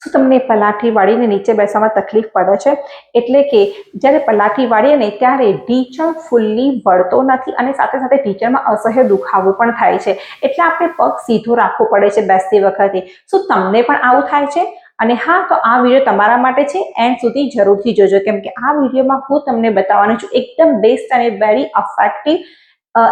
શું તમને પલાઠી વાળીને નીચે બેસવામાં તકલીફ પડે છે? એટલે કે જ્યારે પલાઠી વાળીએ ને ત્યારે ઢીંચણ ફૂલ્લી વળતો નથી અને સાથે સાથે ઢીંચણમાં અસહ્ય દુખાવો પણ થાય છે. એટલે આપણે પગ સીધો રાખવો પડે છે બેસતી વખતે. શું તમને પણ આવું થાય છે? અને હા, તો આ વિડીયો તમારા માટે છે. એન્ડ સુધી જરૂરથી જોજો, કેમ કે આ વિડીયોમાં હું તમને બતાવવાની છું એકદમ બેસ્ટ અને વેરી ઇફેક્ટિવ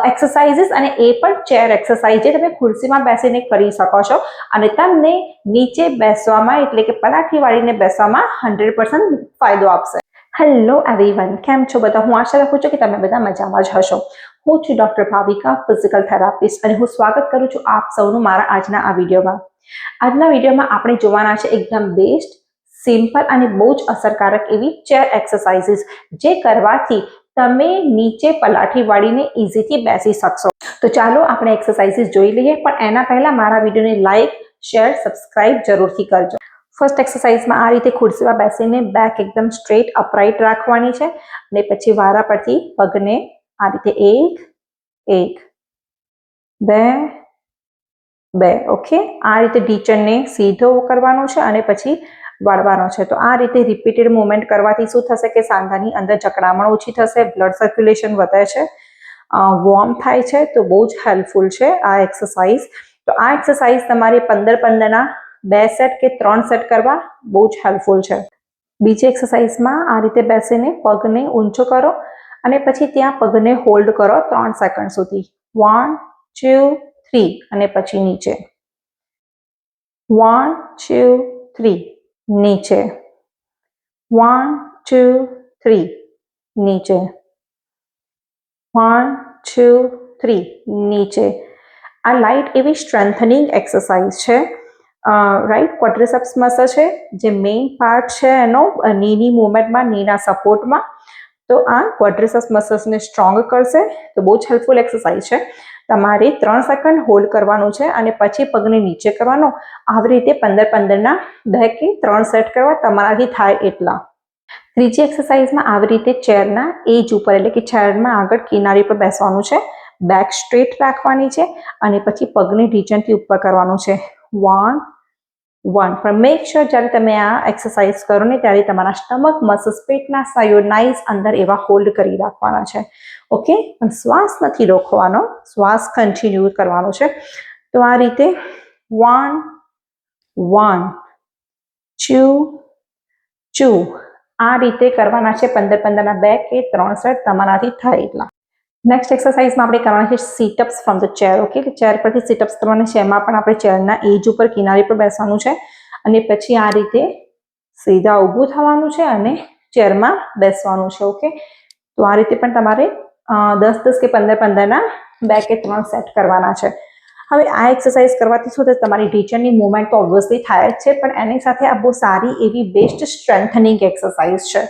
એક્સરસાઇઝીસ, અને એ પણ ચેર એક્સરસાઇઝ જે તમે ખુરશીમાં બેસીને કરી શકો છો અને તમને નીચે બેસવામાં એટલે કે પલાઠી વાળીને બેસવામાં 100% ફાયદો આપશે. હેલો એવરીવન, કેમ છો બધા? હું આશા રાખું છું કે તમે બધા મજામાં જ હશો. હું છું ડોક્ટર ભાવિકા, ફિઝિકલ થેરાપિસ્ટ, અને હું સ્વાગત કરું છું આપ સૌનું મારા આજના આ વિડીયોમાં. આજના વિડીયોમાં આપણે જોવાના છે એકદમ બેસ્ટ, સિમ્પલ અને બહુ જ અસરકારક એવી ચેર એક્સરસાઇઝીસ જે કરવાથી તમે નીચે પલાઠી વાળીને ઇઝીથી બેસી શકશો. તો ચાલો આપણે એક્સરસાઇઝીસ જોઈ લઈએ, પણ એના પહેલા મારા વિડીયોને લાઈક, શેર, સબસ્ક્રાઇબ જરૂરથી કરજો. ફર્સ્ટ એક્સરસાઇઝમાં આ રીતે ખુરશીમાં બેસીને બેક એકદમ સ્ટ્રેટ અપરાઇટ રાખવાની છે અને પછી વારા પરથી પગને આ રીતે એક બે ઓકે, આ રીતે ઢીંચણને સીધો કરવાનો છે અને પછી વાળવાનો છે. તો આ રીતે રિપીટેડ મુવમેન્ટ કરવાથી શું થશે કે સાંધાની અંદર જકડામણ ઓછી થશે, બ્લડ સર્ક્યુલેશન વધે છે, વોર્મ થાય છે. તો બહુ જ હેલ્પફુલ છે આ એક્સરસાઇઝ. તો આ એક્સરસાઇઝ તમારે 15-15ના 2 સેટ કે 3 સેટ કરવા બહુ જ હેલ્પફુલ છે. બીજી એક્સરસાઇઝમાં આ રીતે બેસીને પગને ઊંચો કરો અને પછી ત્યાં પગને હોલ્ડ કરો 3 સેકન્ડ સુધી. 1 2 3 અને પછી નીચે. 1 2 3 નીચે. 1 2 3 નીચે. 1 2 3 નીચે. આ લાઇટ એવી સ્ટ્રેન્થનિંગ એક્સરસાઇઝ છે. રાઈટ, ક્વોડ્રિસેપ્સ મસલ છે જે મેઇન પાર્ટ છે એનો નીની મૂવમેન્ટમાં, નીના સપોર્ટમાં. તો આ ક્વોડ્રિસેપ્સ મસલ્સને સ્ટ્રોંગ કરશે. તો બહુ જ હેલ્પફુલ એક્સરસાઇઝ છે. તમારે 3 સેકન્ડ હોલ્ડ કરવાનું છે અને પછી પગને નીચે કરવાનો. આવી રીતે 15-15ના 2 કે 3 સેટ કરવા તમારાથી થાય એટલા. ત્રીજી એક્સરસાઇઝમાં આવી રીતે ચેરના એજ ઉપર એટલે કે ચેરમાં આગળ કિનારી પર બેસવાનું છે, બેક સ્ટ્રેટ રાખવાની છે અને પછી પગને ઢીંચણથી ઉપર કરવાનું છે. 1 પણ મેક શ્યોર જ્યારે તમે આ એક્સરસાઇઝ કરો ને ત્યારે તમારા સ્ટમક મસલ્સ, પેટના સાયોનાઇઝ અંદર એવા હોલ્ડ કરી રાખવાના છે. ઓકે, પણ શ્વાસ નથી રોકવાનો, શ્વાસ કન્ટિન્યુ કરવાનો છે. તો આ રીતે 1 2 આ રીતે કરવાના છે. 15-15ના 2 કે 3 સેટ તમારાથી થાય એટલા. નેક્સ્ટ એક્સરસાઇઝમાં આપણે કરવાના છે situps from the chair. Okay, chair પરથી સીટઅપ્સ કરવાના છે. એમાં પણ આપણે ચેરના એજ ઉપર કિનારી પર બેસવાનું છે અને પછી આ રીતે સીધા ઊભું થવાનું છે અને ચેરમાં બેસવાનું છે. ઓકે, તો આ રીતે પણ તમારે 10-10 કે 15-15ના 2 કે 3 સેટ કરવાના છે. હવે આ એક્સરસાઇઝ કરવાથી શું થશે, તમારી ઢીંચણની મૂવમેન્ટ તો ઓબ્વિયસલી થાય જ છે, પણ એની સાથે આ બહુ સારી એવી બેસ્ટ સ્ટ્રેન્થનિંગ એક્સરસાઇઝ છે.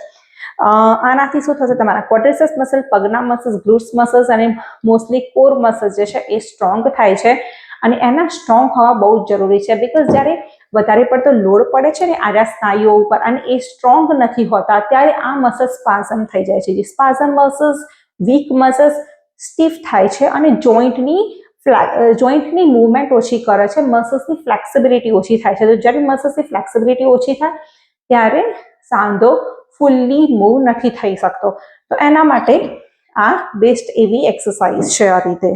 આનાથી શું થશે, તમારા ક્વોડ્રિસેપ્સ મસલ, પગના મસલ્સ, ગ્લુટ્સ મસલ્સ અને મોસ્ટલી કોર મસલ્સ જે છે એ સ્ટ્રોંગ થાય છે. અને એના સ્ટ્રોંગ હોવા બહુ જ જરૂરી છે, બિકોઝ જ્યારે વધારે પડતો લોડ પડે છે ને આજા સ્નાયુઓ ઉપર અને એ સ્ટ્રોંગ નથી હોતા ત્યારે આ મસલ્સ સ્પાઝમ થઈ જાય છે. જે spasm muscles, week muscles stiff થાય છે અને જોઈન્ટની મૂવમેન્ટ ઓછી કરે છે, મસલ્સની ફ્લેક્સિબિલિટી ઓછી થાય છે. તો જ્યારે મસલ્સની ફ્લેક્સિબિલિટી ઓછી થાય ત્યારે સાંધો ફૂલ્લી મૂવ નથી થઈ શકતો. તો એના માટે આ બેસ્ટ એવી એક્સરસાઇઝ છે આ રીતે.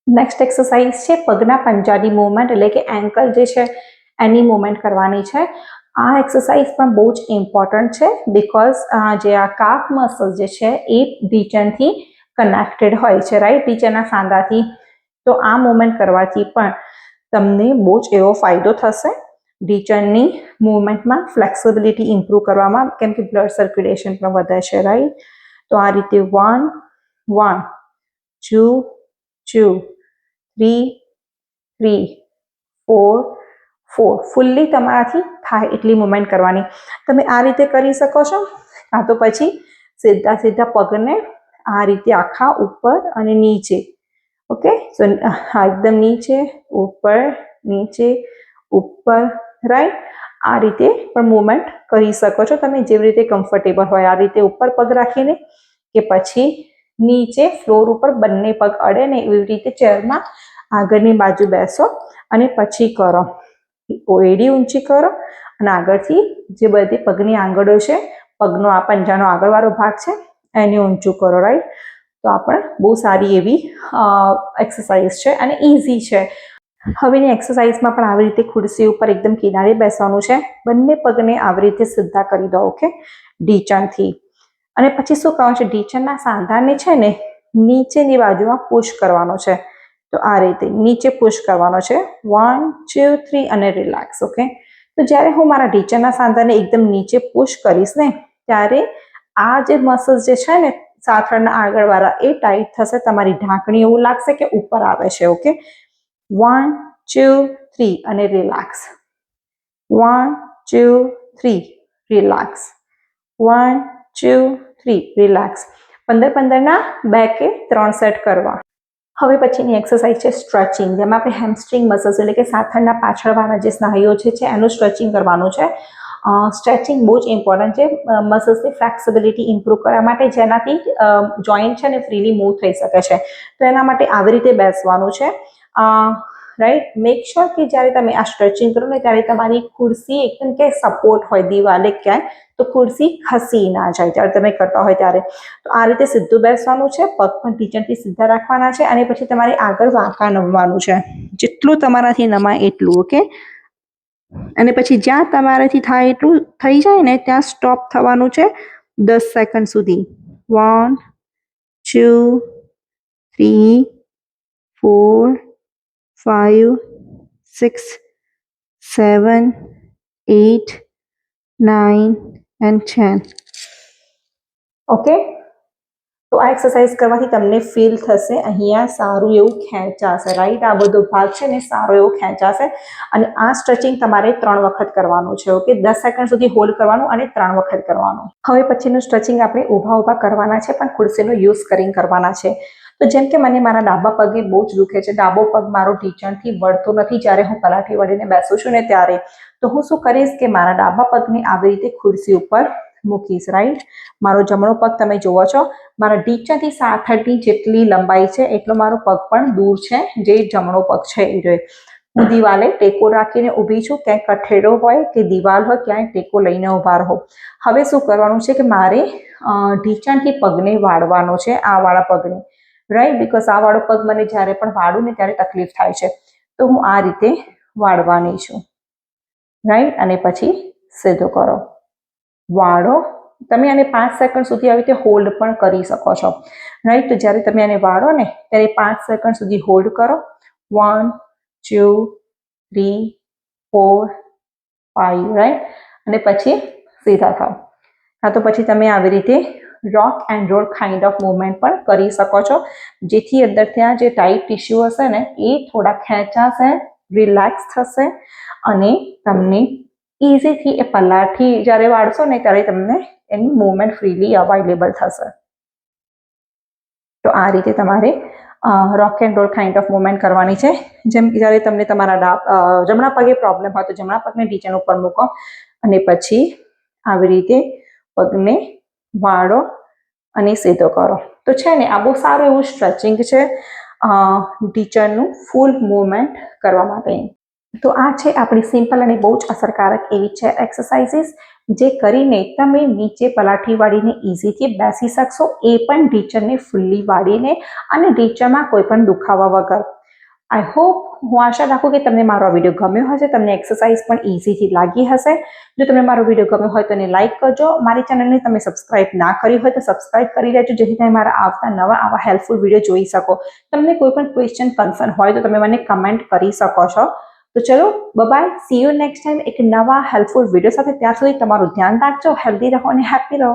નેક્સ્ટ એક્સરસાઇઝ છે પગના પંજાની મૂવમેન્ટ, એટલે કે એન્કલ જે છે એની મૂવમેન્ટ કરવાની છે. આ એક્સરસાઇઝ પણ બહુ જ ઇમ્પોર્ટન્ટ છે, બિકોઝ જે આ કાફ મસલ જે છે એ ઢીંચણથી કનેક્ટેડ હોય છે, રાઈટ, ઢીંચણના સાંધાથી. તો આ મૂવમેન્ટ કરવાથી પણ તમને બહુ જ એવો ફાયદો થશે ઢીંચણની મૂવમેન્ટમાં, ફ્લેક્સિબિલિટી ઇમ્પ્રૂવ કરવામાં, કેમ કે બ્લડ સર્ક્યુલેશન પણ વધે છે, રાઈટ. તો આ રીતે 1 2 3 4 ફૂલ્લી તમારાથી થાય એટલી મૂવમેન્ટ કરવાની. તમે આ રીતે કરી શકો છો, કાં તો પછી સીધા સીધા પગને આ રીતે આખા ઉપર અને નીચે. ઓકે, સો એકદમ નીચે, ઉપર, રાઈટ. આ રીતે પણ મૂવમેન્ટ કરી શકો છો તમે જેવી રીતે કમ્ફર્ટેબલ હોય. આ રીતે ઉપર પગ રાખીને કે પછી નીચે ફ્લોર ઉપર બંને પગ અડે ને એવી રીતે ચેરમાં આગળની બાજુ બેસો અને પછી કરો. એડી ઊંચી કરો અને આગળથી જે બધી પગની આંગળો છે, પગનો આ પંજાનો આગળવાળો ભાગ છે એને ઊંચું કરો, રાઈટ. તો આ પણ બહુ સારી એવી એક્સરસાઇઝ છે અને ઇઝી છે. હવેની એક્સરસાઇઝમાં પણ આવી રીતે ખુરશી ઉપર એકદમ કિનારે બેસવાનું છે. બંને પગને આવી રીતે સીધા કરી દો, ઓકે, ઢીંચણથી. અને પછી શું કરવાનું છે, ઢીંચણના સાંધાને છે ને નીચેની બાજુમાં પુશ કરવાનો છે. તો આ રીતે નીચે પુશ કરવાનો છે, 1 2 3 અને રિલેક્સ, ઓકે. તો જ્યારે હું મારા ઢીંચણના સાંધાને એકદમ નીચે પુશ કરીશ ને ત્યારે આ જે મસલ્સ જે છે ને સાથળના આગળવાળા એ ટાઈટ થશે. તમારી ઢાંકણી એવું લાગશે કે ઉપર આવે છે, ઓકે. 1 2 3 અને રિલેક્સ, 1 2 3 રિલેક્સ, 1 2 3 રિલેક્સ. 15-15ના 2 કે 3 સેટ કરવા. હવે પછીની એક્સરસાઇઝ છે સ્ટ્રેચિંગ, જેમાં આપણે હેમસ્ટ્રિંગ મસલ્સ એટલે કે સાથળના પાછળવાળા જે સ્નાયુઓ છે એનું સ્ટ્રેચિંગ કરવાનું છે. સ્ટ્રેચિંગ બહુ જ ઇમ્પોર્ટન્ટ છે મસલ્સની ફ્લેક્સિબિલિટી ઇમ્પ્રૂવ કરવા માટે, જેનાથી જોઈન્ટ છે ને ફ્રીલી મૂવ થઈ શકે છે. તો એના માટે આવી રીતે બેસવાનું છે, રાઈટ. મેક શ્યોર કે જ્યારે તમે આ સ્ટ્રેચિંગ કરો ને ત્યારે તમારી ખુરશી એકદમ કે સપોર્ટ હોય દિવાલે ક્યાંય, તો ખુરશી ખસી ના જાય જ્યારે તમે કરતા હોય ત્યારે. તો આ રીતે સીધું બેસવાનું છે, પગ પણ ઢીંચણથી સીધા રાખવાના છે અને પછી તમારે આગળ વાંકા નમવાનું છે, જેટલું તમારાથી નમાય એટલું, ઓકે. અને પછી જ્યાં તમારાથી થાય એટલું થઈ જાય ને ત્યાં સ્ટોપ થવાનું છે 10 સેકન્ડ સુધી. 1 2 3 4 5 6 7 8 9 and 10, ઓકે. તો આ એક્સરસાઇઝ કરવાથી તમને ફીલ થશે અહીંયા સારું એવું ખેંચાશે, રાઈટ. આ બધો ભાગ છે ને સારો એવો ખેંચાશે. અને આ સ્ટ્રેચિંગ તમારે 3 વખત કરવાનું છે, ઓકે. 10 સેકન્ડ સુધી હોલ્ડ કરવાનું અને 3 વખત કરવાનું. હવે પછીનું સ્ટ્રેચિંગ આપણે ઊભા કરવાના છે, પણ ખુરશીનો યુઝ કરીને કરવાના છે. તો જેમ કે મને મારા ડાબા પગે બહુ જ દુખે છે, ડાબો પગ મારો ઢીંચણથી વળતો નથી જ્યારે હું પલાઠી વળીને બેસું છું ને ત્યારે, તો હું શું કરીશ કે મારા ડાબા પગને આવી રીતે ખુરશી ઉપર મૂકીશ, રાઈટ. મારો જમણો પગ તમે જુઓ છો, મારા ઢીંચણથી સાથળની જેટલી લંબાઈ છે એટલો મારો પગ પણ દૂર છે, જે જમણો પગ છે એ રહે. હું દિવાલે ટેકો રાખીને ઊભી છું, ક્યાંય કઠેડો હોય કે દિવાલ હોય ક્યાંય ટેકો લઈને ઊભા રહો. હવે શું કરવાનું છે કે મારે ઢીંચણથી પગને વાળવાનો છે, આ વાળા પગને, રાઈટ. બીકોઝ આ વાળો પગ મને જ્યારે પણ વાળું ને ત્યારે તકલીફ થાય છે. તો હું આ રીતે વાળવાની છું, રાઈટ. અને પછી સીધો કરો, વાળો. તમે આને 5 સેકન્ડ સુધી આવી રીતે હોલ્ડ પણ કરી શકો છો, રાઈટ. તો જ્યારે તમે આને વાળો ને ત્યારે 5 સેકન્ડ સુધી હોલ્ડ કરો. 1 2 3 4 5, રાઈટ. અને પછી સીધા થાવ. હા, તો પછી તમે આવી રીતે rock and role kind of movement પણ કરી શકો છો, જેથી અંદર ત્યાં જે ટાઈટ ટિશ્યુ હશે ને એ થોડા ખેંચાશે, રિલેક્સ થશે અને તમને ઇઝીથી એ પલાઠી જ્યારે વાળશો ને ત્યારે તમને એની મૂવમેન્ટ ફ્રીલી અવાઇલેબલ થશે. તો આ રીતે તમારે rock and role kind of movement કરવાની છે. જેમ કે જ્યારે તમને તમારા જમણા પગે પ્રોબ્લેમ હોય તો જમણા પગને ઢીંચણ ઉપર મૂકો અને પછી આવી રીતે પગને વાળો અને સીધો કરો. તો છે ને આ બહુ સારું એવું સ્ટ્રેચિંગ છે ઢીંચણનું ફૂલ મૂવમેન્ટ કરવા માટે. તો આ છે આપણી સિમ્પલ અને બહુ જ અસરકારક એવી છે એક્સરસાઇઝીસ, જે કરીને તમે નીચે પલાઠી વાળીને ઇઝીથી બેસી શકશો, એ પણ ઢીંચણને ફૂલ્લી વાળીને અને ઢીંચણમાં કોઈ પણ દુખાવા વગર. આઈ હોપ, હું આશા રાખું કે તમને મારો આ વિડીયો ગમ્યો હશે, તમને એક્સરસાઇઝ પણ ઇઝીથી લાગી હશે. જો તમને મારો વિડીયો ગમ્યો હોય તો એને લાઇક કરજો. મારી ચેનલને તમે સબસ્ક્રાઇબ ના કરી હોય તો સબસ્ક્રાઇબ કરી લેજો, જેથી તમે મારા આવતા નવા આવા હેલ્પફુલ વિડીયો જોઈ શકો. તમને કોઈ પણ ક્વેશ્ચન કન્સર્ન હોય તો તમે મને કમેન્ટ કરી શકો છો. તો ચલો, bye, see you next time એક નવા હેલ્પફુલ વિડીયો સાથે. ત્યાં સુધી તમારું ધ્યાન રાખજો, હેલ્ધી રહો અને હેપી રહો.